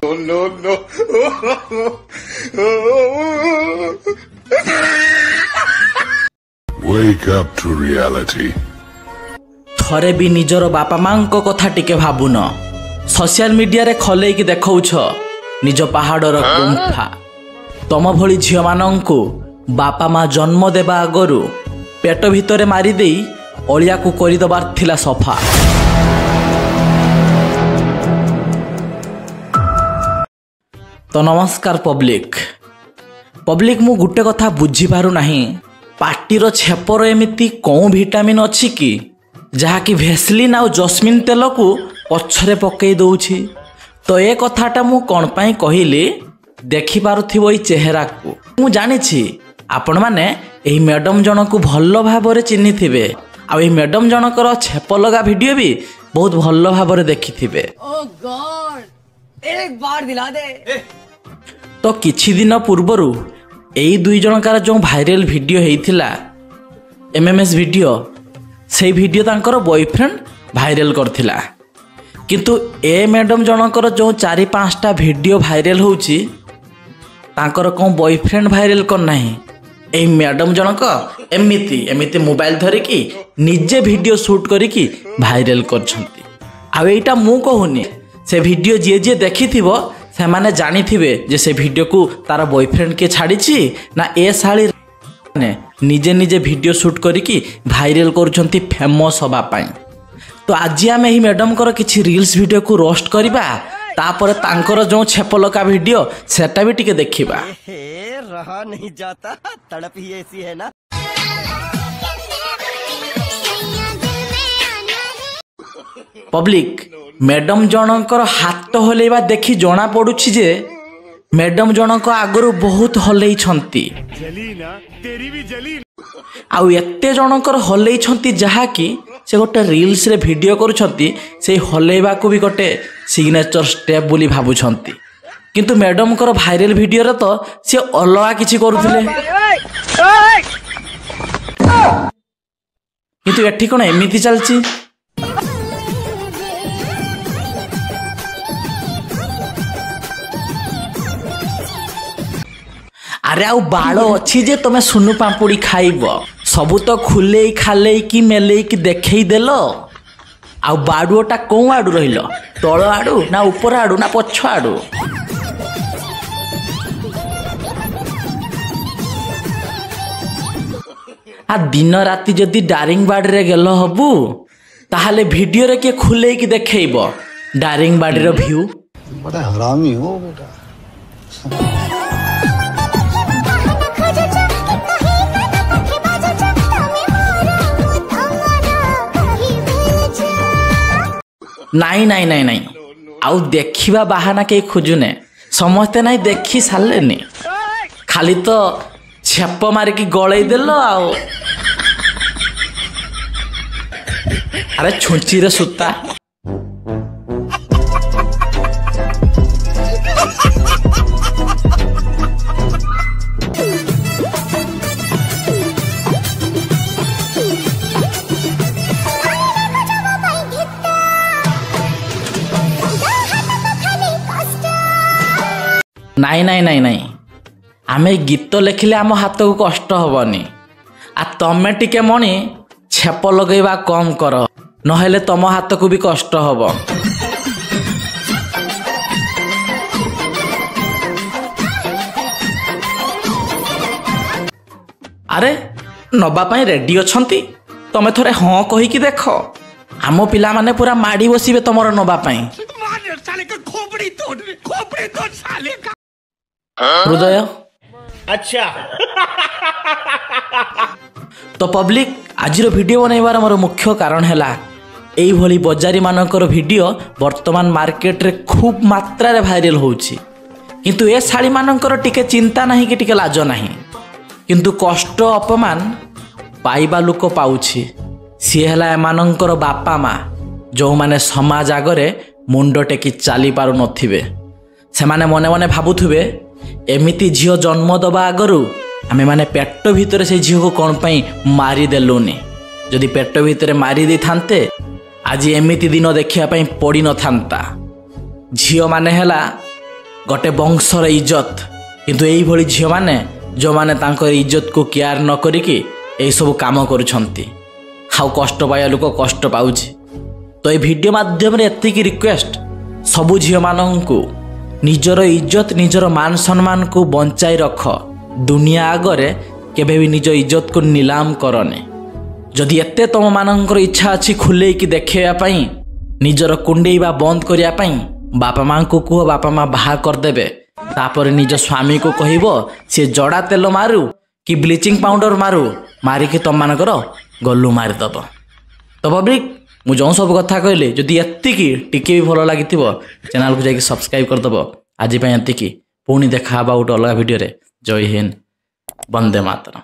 No, no. Wake up to reality. थरे भी निजर बापा मां कथा टिके भाबुन सोशल मीडिया रे खलेकी देखौछ निज पहाड़र गुंफा तम भली झियो मानंकु बापा मां जन्म देबा आगरु पेट भितरे मारी देई अलिया को करि दबार थिला सफा। तो नमस्कार पब्लिक मु गुटे कथा बुझी पारु नाही पार्टीर छेपर एमिति कौं विटामिन अछि कि जहा कि भेसलिन आउ जस्मिन तेल को पछरे पकई दउछि। तो ए कथाटा मु कोन पई कहिली देखि पारुथिबो ई चेहरा को मु जानि छी आपण माने एही मैडम जन को भल्लो भाबरे चिन्हि थिबे आ एही मैडम जनकर छेप लगा वीडियो भी बहुत भल्लो भाबरे देखि थिबे। ओ गॉड एक बार दिला दे। तो किछि दिन पूर्वरु एई दुई जनकार जो भाइरल वीडियो हेइथिला एमएमएस वीडियो से वीडियो तांकर बॉयफ्रेंड भाइरल करथिला किंतु ए मैडम जनकर जो 4-5टा वीडियो भाइरल होउची तांकर को बॉयफ्रेंड भाइरल कर नाही ए मैडम जनक एमिति मोबाइल धरि कि निजे वीडियो शूट करी कि भाइरल करछंती। आ एटा मु कहूनी से वीडियो जे देखिथिबो से माने जानी थिबे जे से वीडियो को तार बॉयफ्रेंड के छाड़ी ना ए साली ने निजे वीडियो शूट करिकी भाइरल करछंती फेमस होबा पाई। तो आज आम ही मैडम कर किछि रील्स वीडियो को रोस्ट करिबा तापर तांकर जो छेपलका वीडियो सेटा भी टिके देखिबा। रहा नहीं जाता तड़प ही ऐसी है ना। पब्लिक मैडम जनकर हाथ हलेबा देखि जना पडुछि जे मैडम जनक आगरु बहुत हलै छंती आउ एते जनकर हलै छंती जहा कि से गोटे रील्स रे वीडियो करूछंती से हलेबा को भी गोटे सिग्नेचर स्टेप बोली भाबुछंती किंतु मैडम कर भाइरल वीडियो रे तो से अलगा किछि करूथिले किंतु एठी कोन एमिति चलची। अरे आउ बाड़ अच्छी जे तुम सुनु पापुड़ी खाइब सबू तो खुले खाले कि मेले कि देखे देल आउ बाड़ुटा कौ आड़ू रहिल तल आड़ू ना ऊपर आड़ू ना पछ आड़ू। आ दिन राति जदि दारिंगबाड़ी रे गेल हबु ताहले वीडियो रे के खुले कि देखेइब दारिंगबाड़ी रो व्यू। बड़ा हरामी हो बेटा। नहीं आउ देखिबा बहाना के खोजुने समस्ते नहीं देखी सारे खाली तो छेप मारिकी गलई देल आउ अरे छुंची रे सूता। नहीं आमे गीत लिखिले आम हाथ को कष्ट हबनी आ तमे टिके मणि छेप लगेबा कम कर नहेले तम हाथ को भी कष्ट हब। अरे नबा पाई रेडी अछंती तमे थोड़े हाँ कही कि देख आम पिला माने पूरा माड़ी बसिबे तमर नबा पाई हृदय। अच्छा तो पब्लिक आज वीडियो बनैबार मोर मुख्य कारण है एई भली बजारी मानकर वीडियो वर्तमान मार्केट रे खूब मात्रा रे भाइरल होउछि किंतु ए साड़ी मानकर टिके चिंता नहीं कि टिके लाज नहीं किंतु कष्ट अपमान पाइबा लोक पाउछि सी हला एमानकर बापा माँ जो माने समाज आगरे मुंड टेकी चली पारु नथिबे से माने मने मने भाबुथुबे एमिति झियो जन्म दबा आगरु आमे माने पेट भितर से झियो को कौन पाई मारी देलुनी जदि पेट भितर मारी दे थांते आज एमिति दिन देखिया पाई पड़ी न थांता। झियो माने हला ଗୋଟେ ବଂଶର ଇଜ୍ଜତ। କିନ୍ତୁ ଏଇଭଳି ଝିଅମାନେ ଯେଉଁମାନେ ତାଙ୍କର ଇଜ୍ଜତକୁ କେୟାର ନ କରିକି ଏଇସବୁ କାମ କରୁଛନ୍ତି, ଆଉ କଷ୍ଟ ପାଇବା ଲୋକ କଷ୍ଟ ପାଉଛି। ତ এই ଭିଡ଼ିଓ ମାଧ୍ୟମରେ ଏତିକି ରିକ୍ୱେଷ୍ଟ, ସବୁ ଝିଅମାନଙ୍କୁ ନିଜର ଇଜ୍ଜତ ନିଜର ମାନ ସମ୍ମାନକୁ ବଞ୍ଚାଇ ରଖ। ଦୁନିଆ ଆଗରେ କେବେ ବି ନିଜ ଇଜ୍ଜତକୁ ନିଲାମ କରନି। ଯଦି ଏତେ ତୁମମାନଙ୍କର ଇଚ୍ଛା ଅଛି ଖୁଲେଇକି ଦେଖାଇବା ପାଇଁ, ନିଜର କୁଣ୍ଡେଇବା ବନ୍ଦ କରିବା ପାଇଁ, ବାପା ମାଆଙ୍କୁ କୁହ ବାପା ମା' ବାହା କରିଦେବେ। ତାପରେ ନିଜ ସ୍ୱାମୀକୁ କହିବ ସିଏ ଜଡ଼ା ତେଲ ମାରୁ କି ବ୍ଲିଚିଂ ପାଉଡ଼ର ମାରୁ, ମାରିକି ତୁମମାନଙ୍କର ଗଲୁ ମାରିଦେବ। ତ ପବ୍ଲିକ୍, ମୁଁ ଯେଉଁ ସବୁ କଥା କହିଲି ଯଦି ଏତିକି ଟିକେ ବି ଭଲ ଲାଗିଥିବ ଚ୍ୟାନେଲକୁ ଯାଇକି ସବସ୍କ୍ରାଇବ୍ କରିଦେବ। ଆଜି ପାଇଁ ଏତିକି, ପୁଣି ଦେଖା ହେବା ଗୋଟେ ଅଲଗା ଭିଡ଼ିଓରେ। ଜୟ ହିନ୍ଦ, ବନ୍ଦେ ମାତରମ୍।